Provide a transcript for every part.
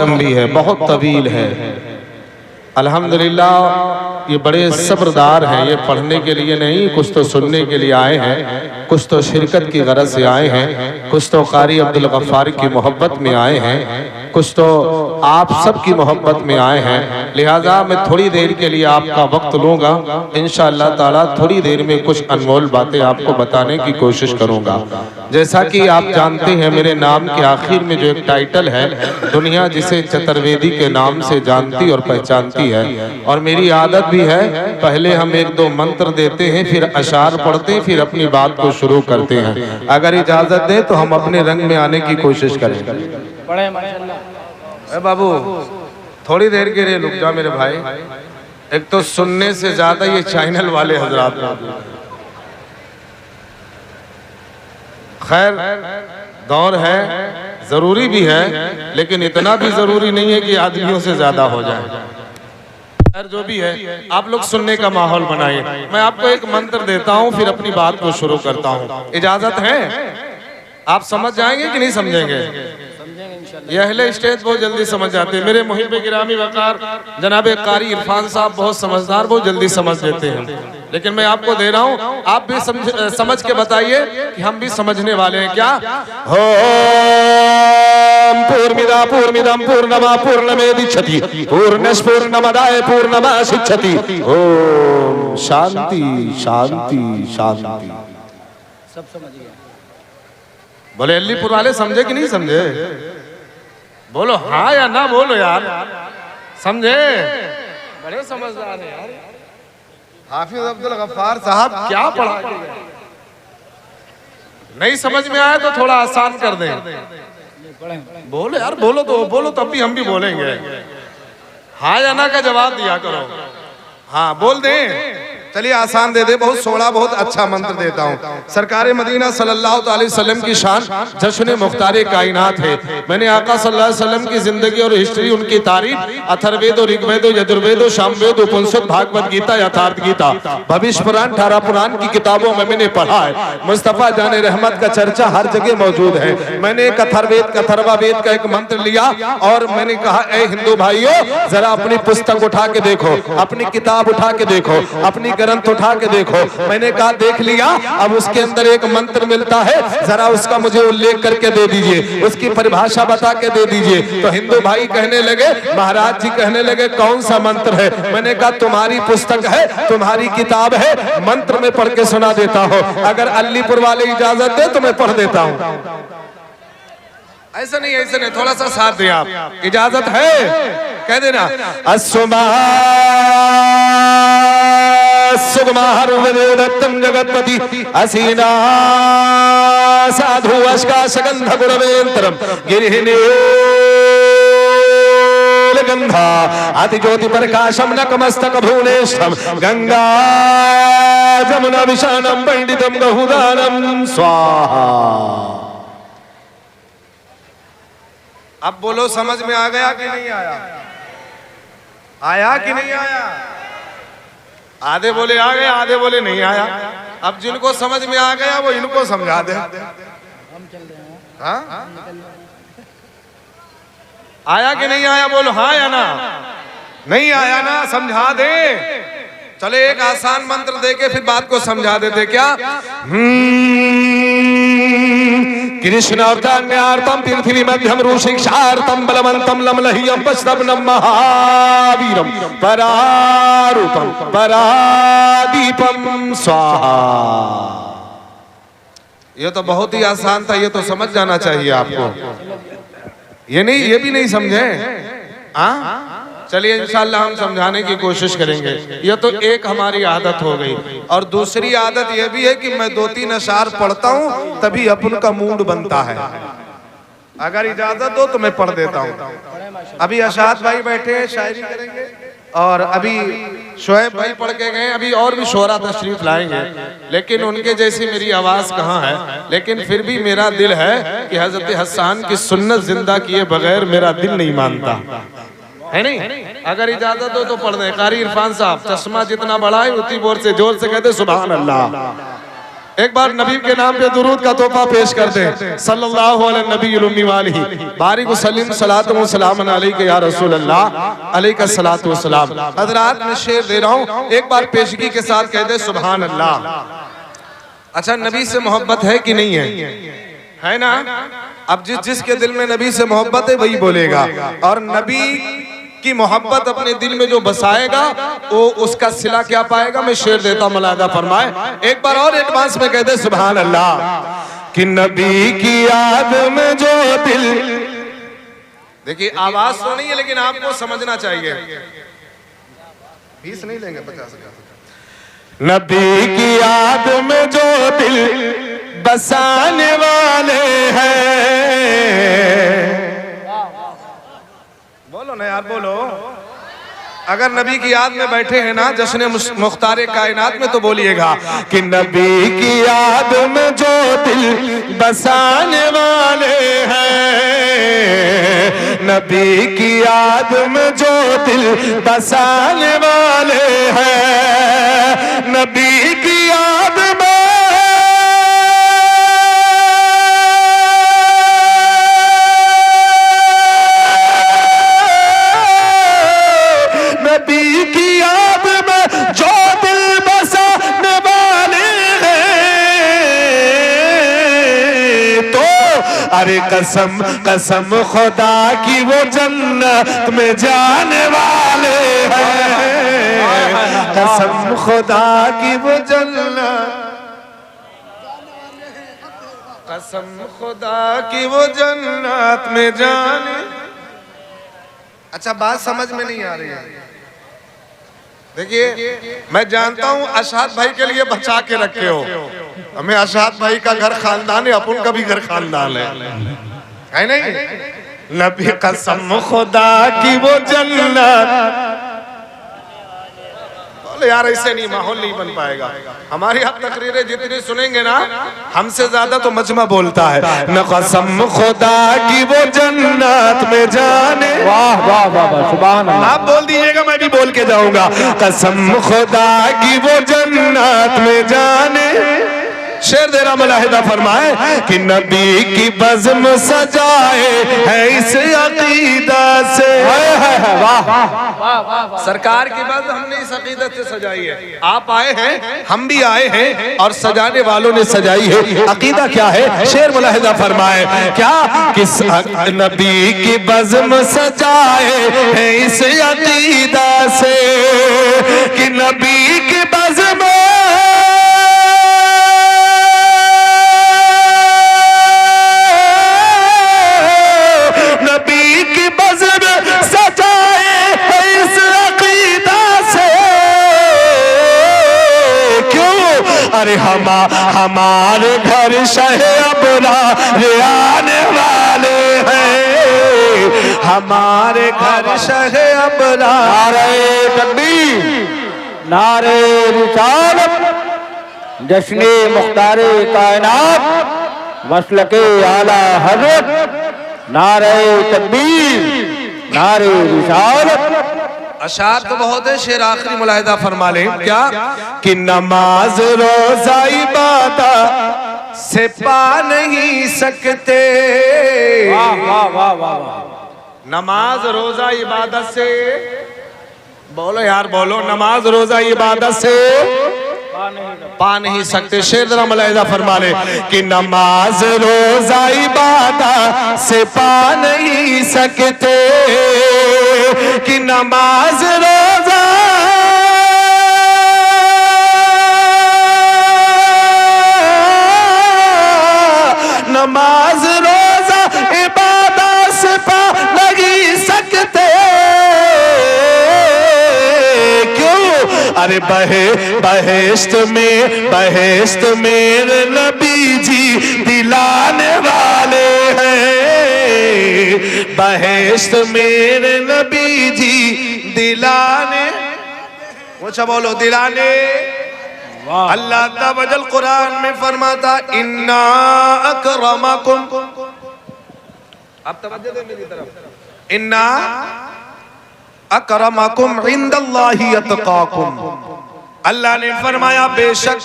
लंबी है, बहुत तवील है। अल्हम्दुलिल्लाह ये बड़े सब्रदार हैं, ये पढ़ने के लिए नहीं, कुछ तो सुनने के लिए आए हैं, कुछ तो शिरकत की गरज से आए हैं, कुछ तो कारी अब्दुल गफ्फार की मोहब्बत में आए हैं, कुछ तो आप सब की मोहब्बत में आए हैं। लिहाजा मैं थोड़ी देर के लिए आपका वक्त लूँगा, इंशाअल्लाह ताला थोड़ी देर में कुछ अनमोल बातें आपको बताने की कोशिश करूँगा। जैसा कि आप जानते हैं मेरे नाम के आखिर में जो एक टाइटल है, दुनिया जिसे चतुर्वेदी के नाम से जानती और पहचानती है, और मेरी आदत भी है पहले हम एक दो मंत्र देते हैं, फिर अशार पढ़ते हैं, फिर अपनी बात को शुरू करते हैं। अगर इजाजत दें तो हम अपने रंग में आने की कोशिश करें। बाबू थोड़ी देर के लिए रुक जा मेरे भाई, एक तो सुनने से ज्यादा ये चैनल वाले हजरात, खैर दौर है, जरूरी भी है, लेकिन इतना भी जरूरी नहीं है कि आदमियों से ज्यादा हो जाए। जो भी है आप लोग सुनने का माहौल बनाइए। मैं आपको एक मंत्र देता हूँ, फिर अपनी बात को शुरू करता हूँ। इजाजत है? आप समझ जाएंगे कि नहीं समझेंगे? ये अहले स्टेज बहुत जल्दी समझ जाते हैं। मेरे मुहिब गिरामी वकार जनाब कारी इरफान साहब बहुत समझदार, बहुत जल्दी समझ देते हैं। लेकिन मैं आपको दे रहा हूँ, आप भी समझ के बताइए कि हम भी समझने वाले हैं क्या। पूर्णमिदा पूर्णमिदं पूर्णमा पूर्णमेदिच्छति पूर्णस् पूर्णमदाय पूर्णमासिच्छति। ओम शांति शांति शांति। सब समझ गए? बोले अलीपुर वाले समझे कि नहीं समझे? बोलो हाँ या ना, बोलो यार। समझे? बड़े समझदार हैं यार। हाफिज अब्दुल गफ्फार साहब क्या पढ़ा? नहीं समझ में आया तो थोड़ा आसान कर दें। बोलो यार, बोलो तो अभी हम भी बोलेंगे। हाँ या ना का जवाब दिया करो। हाँ बोल दें, चलिए आसान दे दे, बहुत सोड़ा बहुत अच्छा मंत्र देता हूँ। सरकार मदीना सल्लल्लाहु अलैहि वसल्लम की शान जश्न मुख्तार कायनात है। मैंने आका सल्लल्लाहु अलैहि वसल्लम की जिंदगी और हिस्ट्री, उनकी तारीफ अथर्ववेद और ऋग्वेद यजुर्वेद सामवेद उपनिषद भागवत गीता यथार्थ गीता भविष्य पुराण 18 पुराण की किताबों में मैंने पढ़ा है। मुस्तफा जाने रहमत का चर्चा हर जगह मौजूद है। मैंने एक अथर्ववेद का अथर्ववेद का एक मंत्र लिया और मैंने कहा, ए हिंदू भाइयों जरा अपनी पुस्तक उठा के देखो, अपनी किताब उठा के देखो, अपनी ग्रंथ उठा के देखो। मैंने कहा देख लिया, अब उसके अंदर एक मंत्र मिलता है, जरा उसका मुझे उल्लेख करके दे दीजिए, उसकी परिभाषा बता के दे दीजिए। तो हिंदू भाई कहने लगे, महाराज जी कहने लगे कौन सा मंत्र है? मैंने कहा तुम्हारी पुस्तक है, तुम्हारी किताब है, मंत्र में पढ़ के सुना देता हूँ। अगर अलीपुर वाले इजाजत दे तो मैं पढ़ देता हूँ। ऐसा नहीं, थोड़ा सा साथ दें आप। इजाजत है? कह देना। सुगमाहरुदत्तम जगतपति असीना साधु अश्काशगंध गुणवेंतरम गिरिहिने गंधा अति ज्योति प्रकाशम नकमस्तक भुवनेश्वरम गंगा जमुना विशानम पंडितम गहुदानम स्वाहा। अब बोलो समझ में आ गया कि नहीं आया? आया कि नहीं आया? आधे बोले आ गया, आधे बोले नहीं आया। अब जिनको समझ में आ गया वो इनको समझा दे। हम चल रहे हैं। हाँ? आया कि नहीं आया? बोलो हाँ या ना। नहीं आया ना, समझा दे। चले एक आसान मंत्र देके फिर बात को समझा देते क्या। कृष्ण अवतान्यार्तम पृथ्वी मध्यम रुषिक्षार्तम बलवंतम लमलह्यम पश्रवणम महावीरम परारूपम परादीपम स्वाहा। ये तो बहुत ही आसान था, ये तो समझ जाना चाहिए आपको। ये भी नहीं समझे? चलिए इंशाल्लाह हम समझाने की कोशिश करेंगे। यह तो एक हमारी आदत हो गई, और दूसरी आदत यह भी है कि मैं 2-3 अशार पढ़ता हूँ तभी अपन का मूड बनता है। अगर इजाजत दो तो मैं पढ़ देता हूँ। अभी अशाद भाई बैठे हैं, शायरी करेंगे, और अभी शोएब भाई पढ़ के गए, अभी और भी शोरा तशरीफ लाएंगे, लेकिन उनके जैसी मेरी आवाज कहाँ है। लेकिन फिर भी मेरा दिल है कि हजरत हसन की सुन्नत जिंदा किए बगैर मेरा दिल नहीं मानता है। नहीं, अगर इजाजत हो तो पढ़ दे। कारी इरफान साहब चश्मा जितना बड़ा है उतनी जोर से कहते सुभान अल्लाह। एक बार नबी के नाम पे दुरूद का तोहफा पेश कर दे। सल्लल्लाहु अलैहि नबी उम्मी वालिही बारिक सलीम सलातो व सलाम अलैका या रसूल अल्लाह अलैका सलातो व सलाम। हजरात मैं शेर दे रहा हूँ, एक बार पेशगी के साथ कह दे सुभान अल्लाह। अच्छा, नबी से मोहब्बत है कि नहीं है ना? अब जिसके दिल में नबी से मोहब्बत है वही बोलेगा, और नबी की मोहब्बत अपने दिल में जो बसाएगा वो उसका सिला क्या पाएगा। मैं शेर देता हूं, मुलाहिदा फरमाए। एक बार और एडवांस में कह दे सुभान अल्लाह। कि नबी की याद में जो दिल, देखिए आवाज तो नहीं है लेकिन आपको समझना चाहिए। 20 नहीं लेंगे, 50। नबी की याद में जो दिल बसाने वाले हैं, बोलो ना यार बोलो। अगर नबी की याद में बैठे हैं ना जश्न मुख्तारे कायनात में, तो बोलिएगा कि नबी की याद में जो दिल बसाने वाले हैं, नबी की याद में जो दिल बसाने वाले हैं, नबी की याद में अरे कसम कसम खुदा की वो जन्नत में जाने वाले हैं, कसम खुदा की वो जन्नत, कसम खुदा की वो जन्नत में जाने। अच्छा, बात समझ में नहीं आ रही है। देखिए मैं जानता हूं अशाद भाई के लिए बचा के रखे हो, हमें अशाद भाई का घर खानदान है, अपन का भी घर खानदान है नहीं? नबी कसम खुदा की वो जन्नत, यार ऐसे नहीं माहौल नहीं बन पाएगा। हमारी आप तकरीरें जितनी सुनेंगे ना, हमसे ज्यादा तो मजमा बोलता है। न कसम खुदा की वो जन्नत में जाने, वाह वाह वाह सुभान अल्लाह। आप बोल दीजिएगा, मैं भी बोल के जाऊंगा। कसम खुदा की वो जन्नत में जाने। शेर दे रहा, मुलाहिदा फरमाए कि नबी की बज़्म सजाए है इस अकीदा से। वाह, सरकार की बज़्म हमने इस अकीदत से सजाई है। आप आए हैं, हम भी आए हैं, और सजाने वालों ने सजाई है। अकीदा क्या है? शेर मुलाहिदा फरमाए क्या? किस नबी की बज़्म सजाए है इस अकीदा से, कि नबी की बज़्म अरे हमारे घर शह अबरार आने वाले हैं, हमारे घर शह अबरार। नारे तकबीर, नारे रिसालत, जश्न मुख्तारे कायनात, मसलके आला हज़रत। नारे तकबीर, नारे रिसालत। अशार तो बहुत है, शेर आखिरी मुलाहिदा फरमा ले क्या? कि नमाज रोजा इबादत से पा नहीं सकते। वाह वाह वाह वाह। नमाज रोजा इबादत से, बोलो यार बोलो, नमाज रोजा इबादत से पा नहीं सकते। शेर जरा मुलाहिदा फरमा ले कि नमाज रोजा इबादत से पा नहीं सकते, कि नमाज रोजा नमाज रोजा इबादत से पा नहीं सकते। अरे बहेश्त में नबी जी दिलाने वाले हैं, बहेश्त में नबी जी दिलाने, अच्छा बोलो दिलाने। अल्लाह तआला कुरान में फरमाता इन्ना अकरमकुम, आप तवज्जो दे मेरी तरफ, इन्ना अकरमकुम इंदल्लाहि अतकाकुम। अल्लाह ने फरमाया बेशक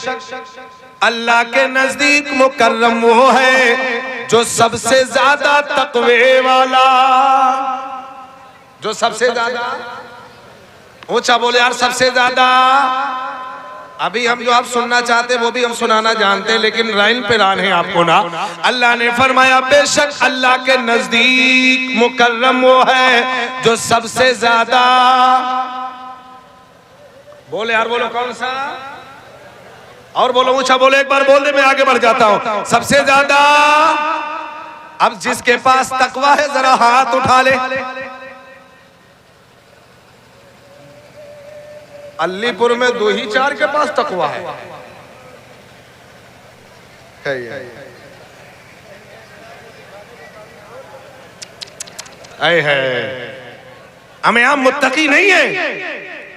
अल्लाह के नजदीक मुकर्रम वो है जो सबसे ज्यादा तकवे वाला, जो सबसे ज्यादा ऊंचा बोले यार, सबसे ज्यादा। अभी हम जो आप सुनना चाहते वो भी हम सुनाना जानते हैं, लेकिन राइन पे रान है आपको ना। अल्लाह ने फरमाया बेशक अल्लाह के नजदीक मुकर्रम वो है जो सबसे ज्यादा, बोले यार, बोलो कौन सा, और बोलो ऊंचा बोले, एक बार बोल दे, मैं आगे बढ़ जाता हूं। सबसे ज्यादा। अब जिसके पास तकवा है जरा हाथ उठा ले। अलीपुर में 2 ही 4 के पास तकवा है। हमें यहाँ मुत्तकी नहीं है,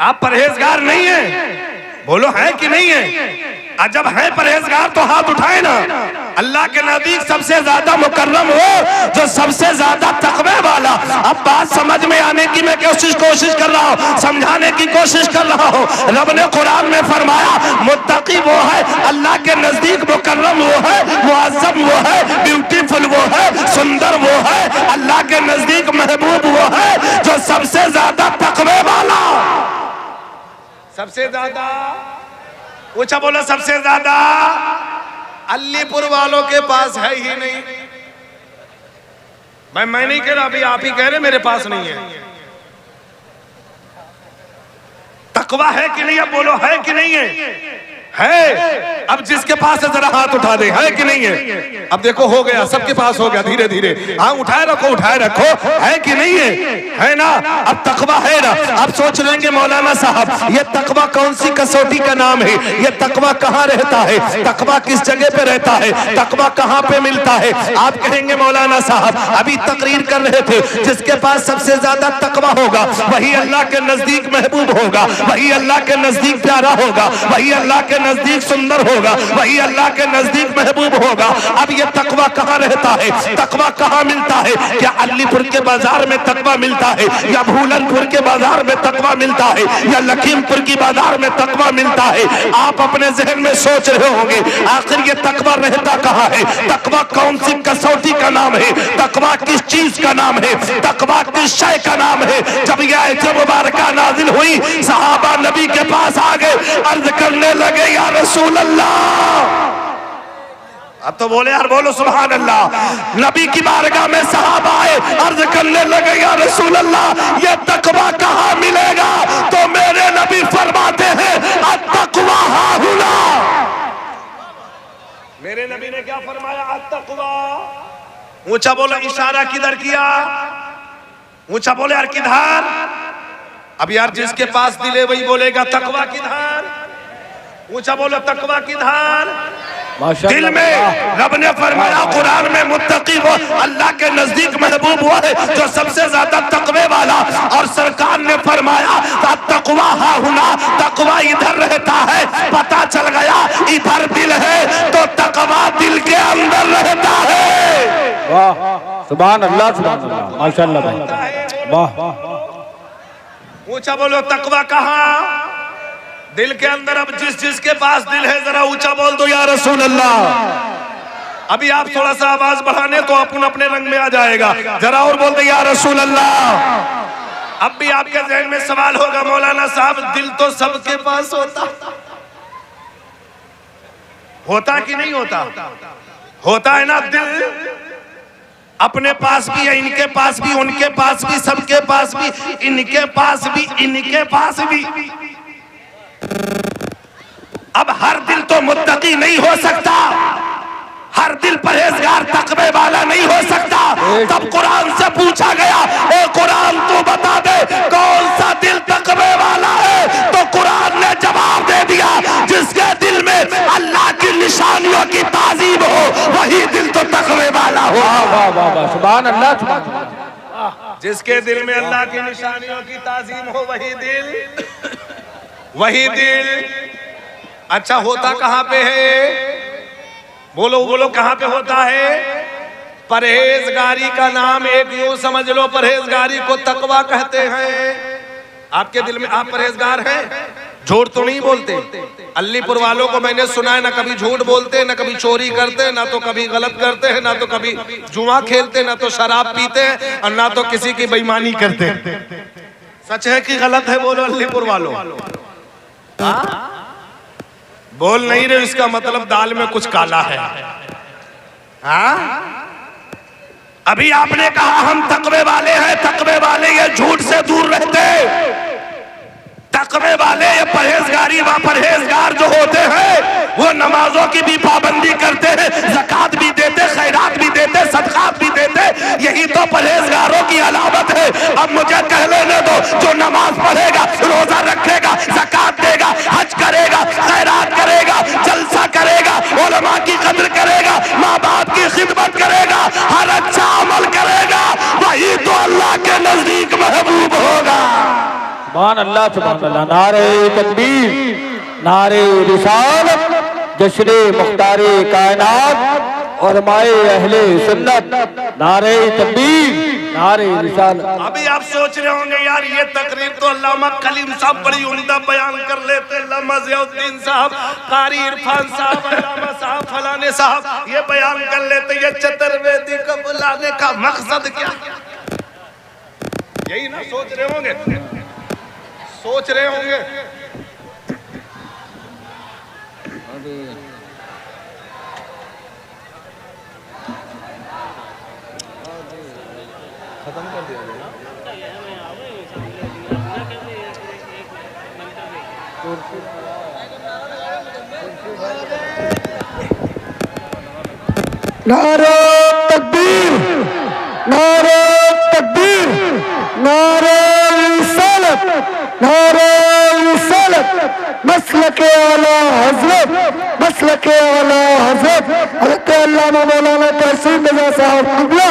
आप परहेजगार नहीं है, बोलो है कि नहीं है? जब है परहेजगार तो हाथ उठाए ना। अल्लाह के नबी सबसे ज्यादा मुकर्रम हो जो सबसे ज्यादा तकवे वाला। अब बात समझ में आने की मैं कोशिश कर रहा हूँ, समझाने की कोशिश कर रहा हूँ। रब ने कुरान में फरमाया मुत्तकी वो है, अल्लाह के नजदीक मुकर्रम वो है, मुअज़्ज़म वो है, ब्यूटीफुल वो है, सुंदर वो है, अल्लाह के नजदीक महबूब वो है जो सबसे ज्यादा तकवे वाला। सबसे ज्यादा ऊंचा बोला, सबसे ज्यादा। अलीपुर वालों के पास है ही नहीं। मैं नहीं कह रहा, अभी आप ही कह रहे मेरे पास नहीं है। तकवा है कि नहीं? अब बोलो है कि नहीं है? है। अब जिसके पास है जरा हाथ उठा दे, है कि नहीं है? अब देखो हो गया, सबके पास हो गया धीरे धीरे। हाँ उठाए रखो, उठाए रखो, है कि नहीं है ना? अब तकवा है ना। अब सोच लेंगे मौलाना साहब ये तकवा कौन सी कसौटी का नाम है, ये तकवा कहाँ रहता है, तकवा किस जगह पे रहता है, तकवा कहाँ पे मिलता है? आप कहेंगे मौलाना साहब अभी तकरीर कर रहे थे, जिसके पास सबसे ज्यादा तकवा होगा वही अल्लाह के नजदीक महबूब होगा, वही अल्लाह के नजदीक प्यारा होगा, वही अल्लाह के नजदीक सुंदर होगा, वही अल्लाह के नजदीक महबूब होगा। अब ये तकवा कहाँ रहता है, तकवा कहाँ मिलता है? क्या अलीपुर के बाजार में तकवा मिलता है, या भूलनपुर के बाजार में तकवा मिलता है, या लखीमपुर की बाजार में तकवा मिलता है? आप अपने जहन में सोच रहे होंगे आखिर ये तकवा रहता कहाँ है, तकवा कौन सी कसौटी का नाम है, तकवा किस चीज का नाम है, तकवा किस शय का नाम है? जब यह आयत मुबारका नाजिल हुई सहाबा नबी के पास आ गए, अर्ज करने लगे या रसूल अल्लाह। अब तो बोले यार, बोलो सुभान अल्लाह। नबी की बारगाह में सहाबा आए, अर्ज करने लगे या रसूल अल्लाह ये तकवा कहाँ मिलेगा? तो मेरे नबी फरमाते हैं अत्तक़वा हाहुना। मेरे नबी ने क्या फरमाया? अत्तक़वा। ऊंचा बोलो, इशारा किधर किया? ऊंचा बोले यार किधर? अब यार जिसके पास दिल है वही बोलेगा तकवा किधर? ऊंचा बोलो तकवा किधर? दिल में। रब ने फरमाया कुरान में मुत्तकी वो अल्लाह के नजदीक महबूब हुआ है जो सबसे ज्यादा तकवे वाला। और सरकार ने फरमाया तकवा हाहुना, तकवा इधर रहता है। पता चल गया इधर दिल है तो तकवा दिल के अंदर रहता है। वाह सुभान अल्लाह, सुभान अल्लाह, माशाअल्लाह भाई, वाह। ऊंचा बोलो तकवा कहाँ? दिल के अंदर। अब जिसके पास दिल है जरा ऊंचा बोल दो या रसूल अल्लाह। अभी आप थोड़ा सा आवाज बढ़ाने तो अपन अपने रंग में आ जाएगा, जरा और बोल दो या रसूल अल्लाह। अब भी आपके जहन में सवाल होगा मौलाना साहब दिल तो सबके पास होता कि नहीं होता? होता है ना दिल। अपने पास भी है, इनके पास भी, उनके पास भी, सबके पास भी, इनके पास भी, इनके पास भी। अब हर दिल तो मुत्तकी नहीं हो सकता, हर दिल परहेजगार तकवे वाला नहीं हो सकता। तब कुरान से पूछा गया ए कुरान तू बता दे कौन सा दिल तकवे वाला है? तो कुरान ने जवाब दे दिया जिसके दिल में अल्लाह की निशानियों की ताजीम हो वही दिल तो तकवे वाला हो। वाह वाह वाह, सुभान अल्लाह, सुभान अल्लाह। जिसके दिल में अल्लाह की निशानियों की ताजीम हो वही दिल, वही दिल। अच्छा होता कहाँ पे है? बोलो बोलो कहाँ पे होता है? परहेजगारी का नाम एक यूं समझ लो, परहेजगारी को तकवा कहते हैं। आपके दिल में आप परहेजगार हैं, झूठ तो नहीं बोलते। अलीपुर वालों को मैंने सुना है ना कभी झूठ बोलते, ना कभी चोरी करते, ना तो कभी गलत करते हैं, ना तो कभी जुआ खेलते, ना तो शराब पीते हैं, और ना तो किसी की बेईमानी करते। सच है कि गलत है? बोलो अलीपुर वालों। बोल नहीं रहे, इसका मतलब दाल में कुछ काला है। अभी आपने कहा हम तकवे वाले हैं, तकवे वाले ये झूठ से दूर रहते, तकवे वाले ये परहेजगार जो होते हैं वो नमाजों की भी पाबंदी करते हैं, ज़कात भी देते, खैरात भी देते, सदकात भी देते। यही तो परहेजगारों की अलामत है। अब मुझे कह लेने दो, जो नमाज पढ़ेगा, रोजा रखेगा, ज़कात देगा, हज करेगा, खैरात करेगा, जलसा करेगा, उलमा की कद्र करेगा, माँ बाप की खिदमत करेगा, हर अच्छा अमल करेगा, वही तो अल्लाह के नजदीक महबूब होगा। सुभान अल्लाह, सुभान अल्लाह। नारे तकबीर, नारे रिसालत, जश्न मुख्तारे कायनात और माए अहले सुन्नत। नारे तकबीर, नारे रिसालत। अभी आप सोच रहे होंगे यार ये तकरीर तो अल्लामा कलीम साहब बड़ी उम्दा बयान कर लेते, अल्लामा ज़ियाउद्दीन साहब, कारी इरफान साहब, अल्लामा साहब, फलाने साहब ये बयान कर लेते, ये चतुर्वेदी को बुलाने का मकसद क्या? यही ना सोच रहे होंगे, सोच रहे होंगे। खत्म कर दिया ना? नारे तकबीर, नारे तकबीर, नारे रिसालत, नारे रिसालत। मसलके आला हज़रत, मसलके आला हज़रत हज़रत अल्लामा मौलाना तहसीन रज़ा साहब क़िबला,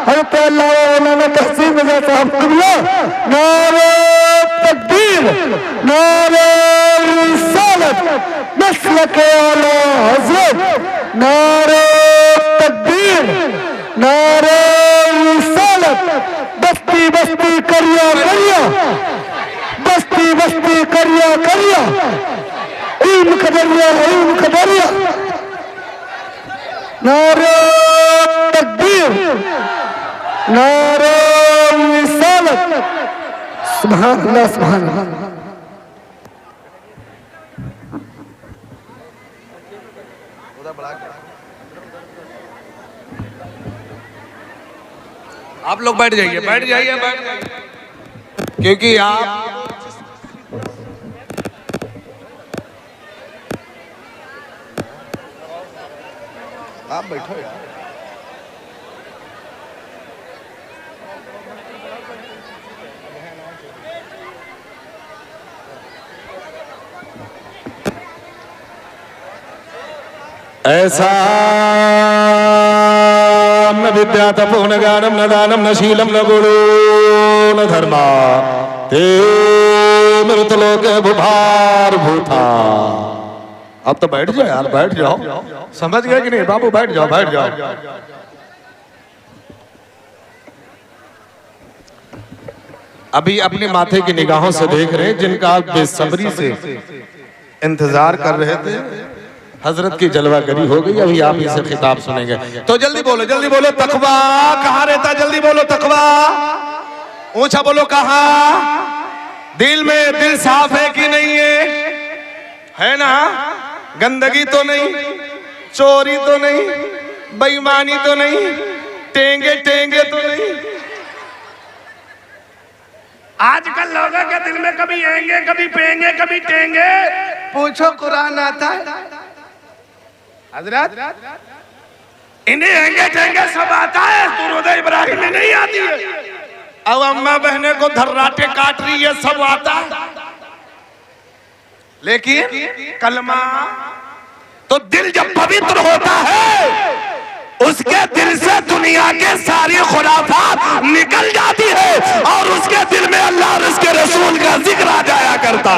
हज़रत अल्लामा मौलाना तहसीन रज़ा साहब क़िबला। नारे तकबीर, नारे रिसालत, मसलके आला हज़रत। नारे तकबीर, नारे रिसालत। बस्ती बस्ती करिया करिया, बस्ती बस्ती करिया करिया, इल्म कदरिया, इल्म कदरिया। नारे तकबीर, नारे रिसालत। सुभान अल्लाह, सुभान अल्लाह। आप लोग बैठ जाइए, बैठ जाइए, बैठ जाइए, क्योंकि आप बैठो यार। ऐसा न विद्या तपो न ज्ञानम न दानम न शीलम न गुरु न धर्मा ते मृतलोक भूभार भूता। अब तो बैठ जाओ यार, बैठ जाओ। समझ गए कि नहीं बाबू? बैठ जाओ, बैठ जाओ। अभी अपने माथे की निगाहों से देख रहे हैं जिनका आप बेसब्री से इंतजार कर रहे थे, हजरत की जलवागरी हो गई। अभी आप इसे खिताब सुनेंगे, तो जल्दी बोलो, जल्दी बोलो। तकवा कहाँ रहता? जल्दी बोलो तकवा, ऊंचा बोलो। कहाँ? दिल में। दिल साफ है कि नहीं है ना? गंदगी तो नहीं, चोरी तो नहीं, बेईमानी तो नहीं, टेंगे टेंगे तो नहीं। आजकल लोगों के दिल में कभी आएंगे, कभी पेंगे, कभी टेंगे। पूछो कुरान आता है हजरत? इन्हें आएंगे टेंगे सब आता है, दुरूद इब्राहिम में नहीं आती है। अब अम्मा बहने को धर्राटे काट रही है, सब आता है। लेकिन कलमा तो दिल जब पवित्र होता है, उसके दिल से दुनिया के सारी खुराफात निकल जाती है और उसके दिल में अल्लाह और उसके रसूल का जिक्र आ जाया करता।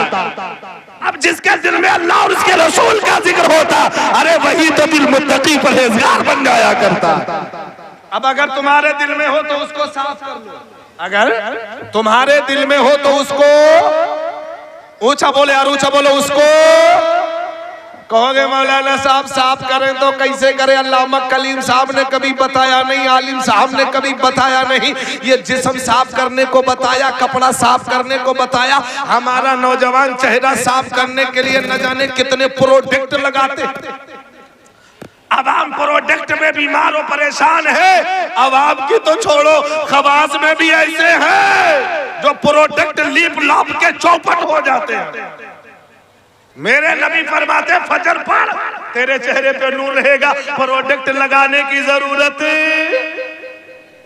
अब जिसके दिल में अल्लाह और उसके रसूल का जिक्र होता, अरे वही तो दिल मुत्तकी परहेजगार बन जाया करता। अब अगर तुम्हारे दिल में हो तो उसको साफ कर लो, अगर तुम्हारे दिल में हो तो उसको ऊंचा बोले यार, ऊंचा बोलो उसको। कहोगे मौलाना साहब साफ करें तो कैसे करें? अल्लामा कलीम साहब ने कभी बताया नहीं, आलिम साहब ने कभी बताया नहीं। ये जिस्म साफ करने को बताया, कपड़ा साफ करने को बताया। हमारा नौजवान चेहरा साफ करने के लिए न जाने कितने प्रोडक्ट लगाते। अब हम प्रोडक्ट में बीमार और परेशान है। अब आपकी तो छोड़ो, खवास में भी ऐसे हैं जो प्रोडक्ट लीप लाप के चौपट हो जाते हैं। मेरे नबी फरमाते फजर पर तेरे चेहरे पे नूर रहेगा, प्रोडक्ट लगाने की जरूरत।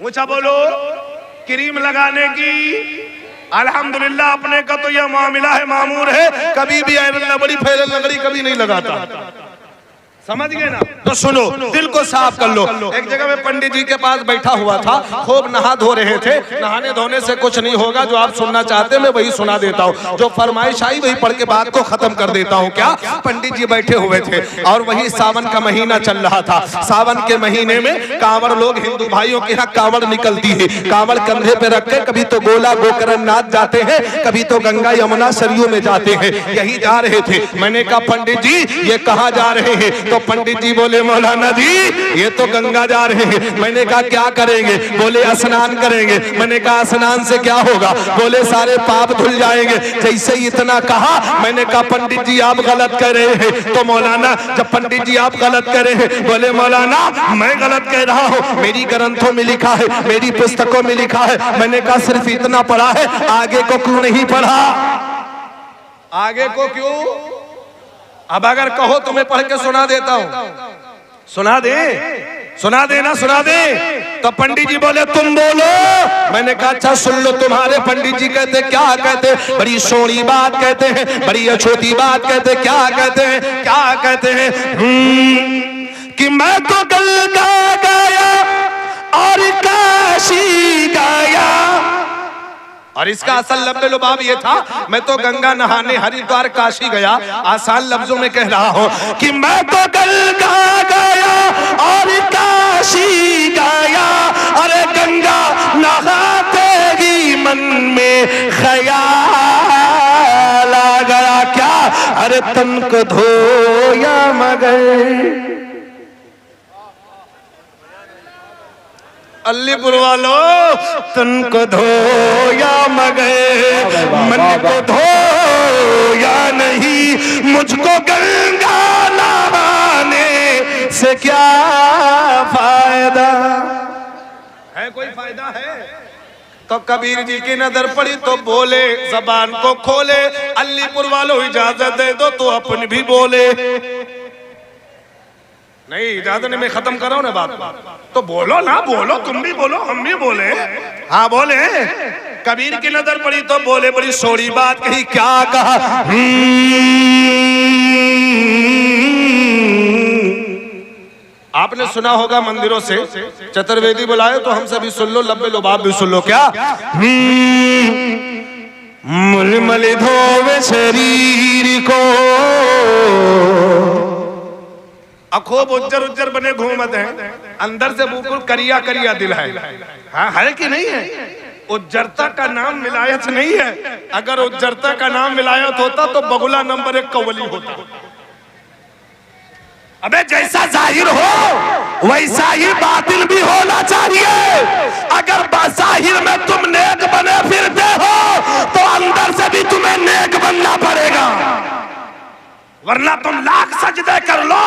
ऊंचा बोलो, क्रीम लगाने की। अल्हम्दुलिल्लाह अपने का तो यह मामला है, मामूर है, कभी भी लबड़ी फैल लगड़ी कभी नहीं लगाता। समझ गए ना? तो सुनो, दिल को साफ कर लो। एक जगह में पंडित जी के पास बैठा हुआ था, खूब नहा धो रहे थे। नहाने धोने से कुछ नहीं होगा, जो आप सुनना चाहते मैं वही सुना देता हूँ, जो फरमाइश आई वही पढ़ के बात को खत्म कर देता हूँ। क्या? पंडित जी बैठे हुए थे और वही सावन का महीना चल रहा था। सावन के महीने में कांवड़ लोग, हिंदू भाइयों के यहाँ कांवड़ निकलती है। कांवड़ कंधे पे रख के कभी तो गोला गोकरण नाथ जाते हैं, कभी तो गंगा यमुना सरयू में जाते हैं। यही जा रहे थे। मैंने कहा पंडित जी ये कहाँ जा रहे हैं? तो पंडित जी बोले मौलाना जी ये तो गंगा जा रहे हैं। मैंने कहा क्या करेंगे? बोले स्नान करेंगे। मैंने कहा स्नान से क्या होगा? बोले सारे पाप धुल जाएंगे। जैसे ही इतना कहा, मैंने कहा पंडित जी आप गलत कर रहे हैं। तो मौलाना, जब पंडित जी आप गलत कर रहे हैं, बोले मौलाना मैं गलत कह रहा हूँ, मेरी ग्रंथों में लिखा है, मेरी पुस्तकों में लिखा है। मैंने कहा सिर्फ इतना पढ़ा है, आगे को क्यों नहीं पढ़ा? आगे को क्यों? अब अगर कहो तो मैं पढ़ के सुना देता हूं। सुना दे, सुना दे ना, सुना दे। तो पंडित जी बोले तुम बोलो। मैंने कहा अच्छा सुन लो, तुम्हारे पंडित जी कहते क्या कहते? बड़ी सोनी बात कहते हैं, बड़ी अछूती बात कहते। क्या कहते हैं? क्या कहते हैं? कि मैं तो गंगा गया और काशी गया। और इसका असल लब्बे लुबाब ये था, मैं तो गंगा नहाने हरिद्वार काशी गया। आसान लफ्जों में कह रहा हूं कि मैं तो गंगा गया और काशी गया। अरे गंगा नहाते ही मन में ख्याल आ गया। क्या? अरे तन को धोया मगर। अलीपुर वालों, तन को धोया मगर मन को धोया नहीं। मुझको गंगा नहाने से क्या फायदा है? कोई फायदा है? तो कबीर जी की नजर पड़ी तो बोले, जबान को खोले। अलीपुर वालों इजाजत दे दो तो अपन भी बोले। नहीं इजाजत नहीं, मैं खत्म कर रहा हूं ना बात। तो बोलो ना, बोलो, तुम भी बोलो, हम भी बोले। हाँ बोले। कबीर की नजर पड़ी तो बोले, बड़ी सोड़ी बात कही। क्या कहा? आपने सुना होगा मंदिरों से चतुर्वेदी बुलाए, तो हम सभी सुन लो, लब्बे लुबाब भी सुन लो। क्या? मलमल धोवे शरीर को, खूब उज्जर उज्जर बने घूमते हैं, अंदर से बिल्कुल करिया करिया दिल है। हाँ है कि नहीं है? उज्जरता का नाम विलायत नहीं है। अगर उज्जरता का नाम विलायत होता तो बगुला नंबर 1 कवली होता। अबे जैसा जाहिर हो वैसा ही बातिल भी होना चाहिए। अगर जाहिर में तुम नेक बने फिरते हो तो अंदर से भी तुम्हें नेक बनना पड़ेगा, वरना तुम लाख सजदे कर लो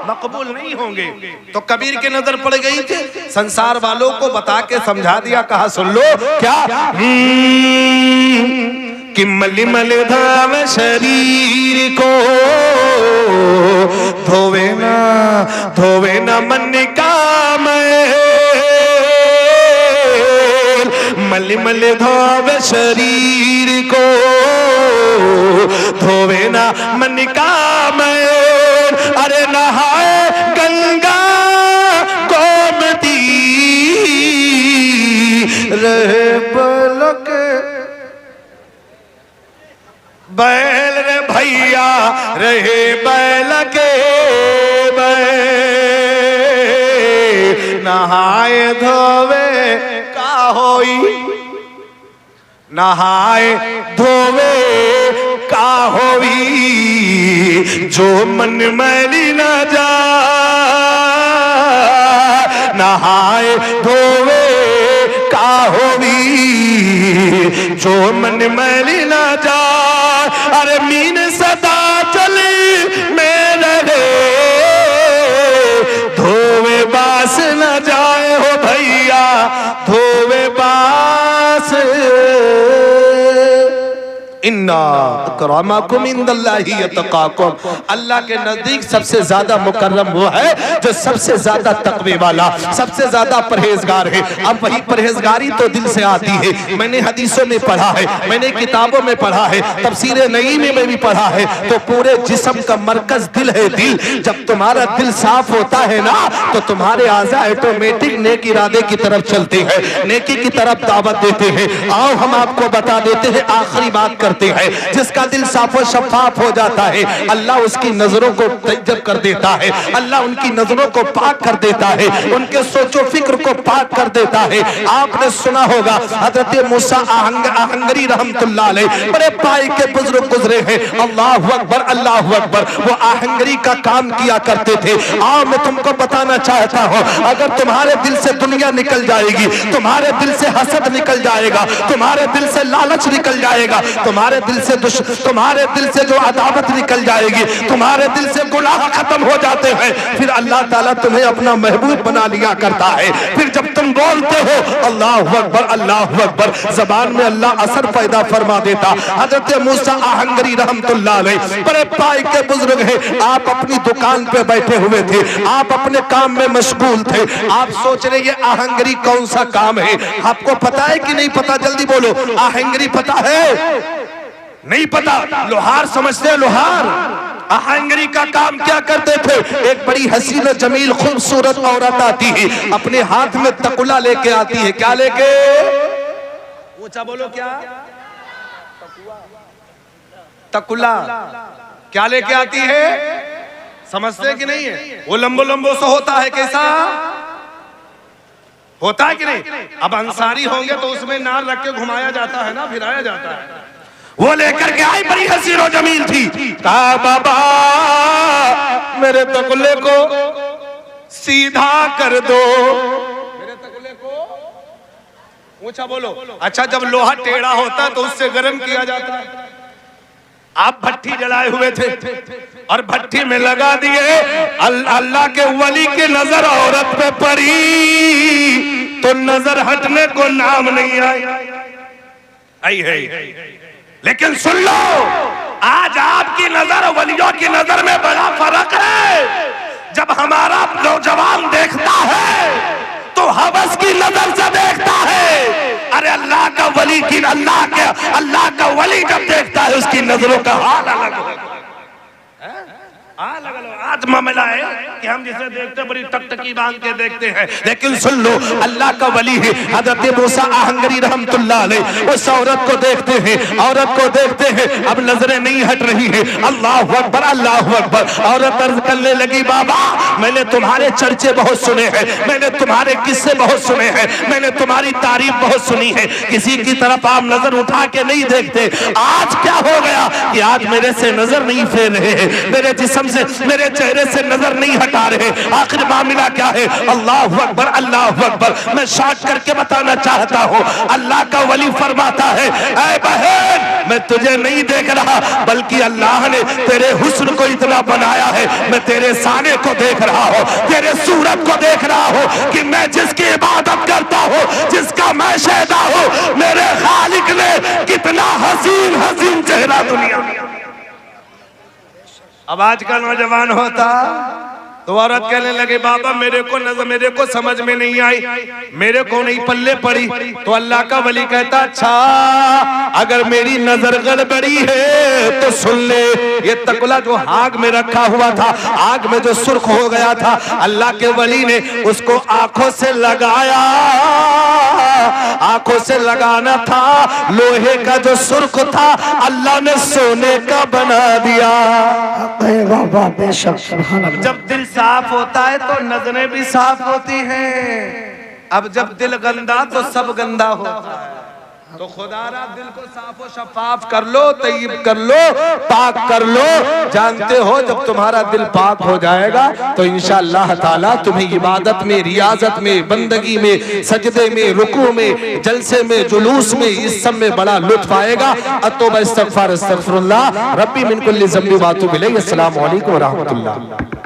मकबूल नहीं होंगे। तो कबीर की नजर पड़ गई थी, संसार वालों को बता के समझा दिया। कहा सुन लो। क्या? कि मली मल धाम शरीर को, धोवे ना मन का मैल। मली मल धोवे शरीर को, धोवे ना मन का मैल। अरे नहाए गंगा गोमती रहे पलक बैल रे भैया, रहे बैल के बैल। नहाए धोवे का होई, नहाए धोवे का होवी जो मन मैली न जा नहाए धोवे का होवी जो मन मैली न जा अरे मीन सदा चली मेरे धोवे बास न जाए हो भैया धोवे बास इन्ना अकरमकुम इंदल्लाहि यतकाकुम अल्लाह के नजदीक सबसे ज्यादा मुकर्रम वो है जो सबसे ज्यादा तकवे वाला सबसे ज्यादा परहेजगार है। अब वही परहेजगारी तो दिल से आती है। मैंने हदीसों में पढ़ा है, मैंने किताबों में पढ़ा है, तफसीर नईमी में भी पढ़ा है। तो पूरे जिस्म का मरकज दिल है। दिल जब तुम्हारा दिल साफ होता है ना तो तुम्हारे आज़ा ऑटोमेटिक नेक इरादे की तरफ चलते हैं, नेकी की तरफ दावत देते हैं। आओ हम आपको बता देते हैं, आखिरी बात करते हैं। जिसका दिल साफ और शफाफ हो जाता है अल्लाह उसकी नजरों को तैयब कर देता है, अल्लाह उनकी नजरों को पाक कर देता है, उनके सोचो फिक्र को पाक कर देता है। आपने सुना होगा हजरत मूसा आहंगरी रहमतुल्लाह अलैह बड़े पाई के बुजुर्ग गुजरे हैं। अल्लाहु अकबर अल्लाहु अकबर। वो आहंगरी का काम किया करते थे। आओ मैं तुमको बताना चाहता हूँ, अगर तुम्हारे दिल से दुनिया निकल जाएगी, तुम्हारे दिल से हसद निकल जाएगा, तुम्हारे दिल से लालच निकल जाएगा, तुम्हारे दिल से जो अदावत निकल जाएगी, तुम्हारे दिल से गुनाह खत्म हो जाते हैं, फिर अल्लाह ताला तुम्हें अपना महबूब बना लिया करता है। फिर जब तुम बोलते हो अल्लाहु अकबर जबान में अल्लाह असर पैदा फरमा देता। हजरत मूसा आहंगरी रहमतुल्लाह अलैह बड़े पाई के बुजुर्ग हैं। आप अपनी दुकान पे बैठे हुए थे, आप अपने काम में मशगूल थे। आप सोच रहे ये आहंगरी कौन सा काम है? आपको पता है कि नहीं पता? जल्दी बोलो, आहंगरी पता है? नहीं पता? लोहार समझते हैं? लोहार आहंगरी का काम क्या करते थे? एक बड़ी हसीन जमील खूबसूरत औरत आती है, अपने हाथ में तकुला लेके आती है। क्या लेके? ऊंचा बोलो, क्या? तकुला। क्या लेके आती है? समझते कि नहीं है? वो लंबो लंबो सा होता है, कैसा होता है कि नहीं? अब अंसारी होंगे तो उसमें नार रख के घुमाया जाता है ना, फिराया जाता है। वो लेकर के आई, बड़ी हसीन और जमील थी। कहा बाबा मेरे तकुले को सीधा कर दो, मेरे तकुले को ऊंचा बोलो। अच्छा, जब लोहा टेढ़ा होता है तो उससे गर्म किया जाता है। आप भट्टी जलाए हुए थे और भट्टी में लगा दिए, अल्लाह के वली की नजर औरत पे पड़ी तो नजर हटने को नाम नहीं आई है। लेकिन सुन लो, आज आपकी नजर वलियों की नजर में बड़ा फर्क है। जब हमारा नौजवान देखता है तो हवस की नजर से देखता है। अरे अल्लाह का वली की अल्लाह का वली जब देखता है उसकी नजरों का हाल अलग होगा। आज मामला है कि हम जिसे देखते बड़ी टकटकी बांध के देखते हैं, लेकिन सुन लो अल्लाह का वली है। हजरत मूसा आहंगरी रहमतुल्लाह अलैह उस औरत को देखते हैं, अब नजरें नहीं हट रही है। अल्लाहु अकबर अल्लाहु अकबर। औरत अर्ज करने लगी, बाबा मैंने तुम्हारे चर्चे बहुत सुने हैं, मैंने तुम्हारे किस्से बहुत सुने हैं, मैंने तुम्हारी तारीफ बहुत सुनी है, किसी की तरफ आप नजर उठा के नहीं देखते। आज क्या हो गया कि आज मेरे से नजर नहीं फेर रहे हैं, मेरे जिस्म से, मेरे चेहरे से नजर नहीं हटा रहे। आखिर मामला क्या है? अल्लाहु अकबर अल्लाहु अकबर। मैं शॉर्ट करके बताना चाहता हूँ। अल्लाह का वली फरमाता है, ऐ बहन मैं तुझे नहीं देख रहा, बल्कि अल्लाह ने तेरे हुस्न को इतना बनाया है, मैं तेरे साने को देख रहा हूँ, तेरे सूरत को देख रहा हूँ कि मैं जिसकी इबादत करता हूँ, जिसका मैं शहदा हूँ, मेरे खालिक ने कितना हसीन हसीन चेहरा दुनिया। अब आज का नौजवान होता तो औरत कहने लगे, बाबा मेरे को समझ में नहीं आई, मेरे को नहीं पल्ले पड़ी। तो अल्लाह का वली कहता, अच्छा अगर मेरी नजर गड़बड़ी है तो सुन ले, ये तकुला जो आग में रखा हुआ था, आग में जो सुर्ख हो गया था, अल्लाह के वली ने उसको आंखों से लगाया। आंखों से लगाना था, लोहे का जो सुर्ख था अल्लाह ने सोने का बना दिया। अब जब दिल साफ होता है तो नजरें भी साफ होती हैं। अब जब दिल गंदा तो सब गंदा होता है। तो खुदारा दिल को साफ और शफाफ कर लो, तय्यब कर लो, पाक कर लो। जानते हो जब तुम्हारा दिल पाक हो जाएगा तो इंशाअल्लाह ताला तुम्हें इबादत में, रियाजत में, बंदगी में, सजदे में, रुकू में, जलसे में, जुलूस में, इस सब में बड़ा लुत्फ आएगा। अतौबा इस्तगफार अस्तगफिरुल्लाह रब्बी मिन कुल्ली ज़ंबि व अतूबु इलैहि। अस्सलामु अलैकुम व रहमतुल्लाह।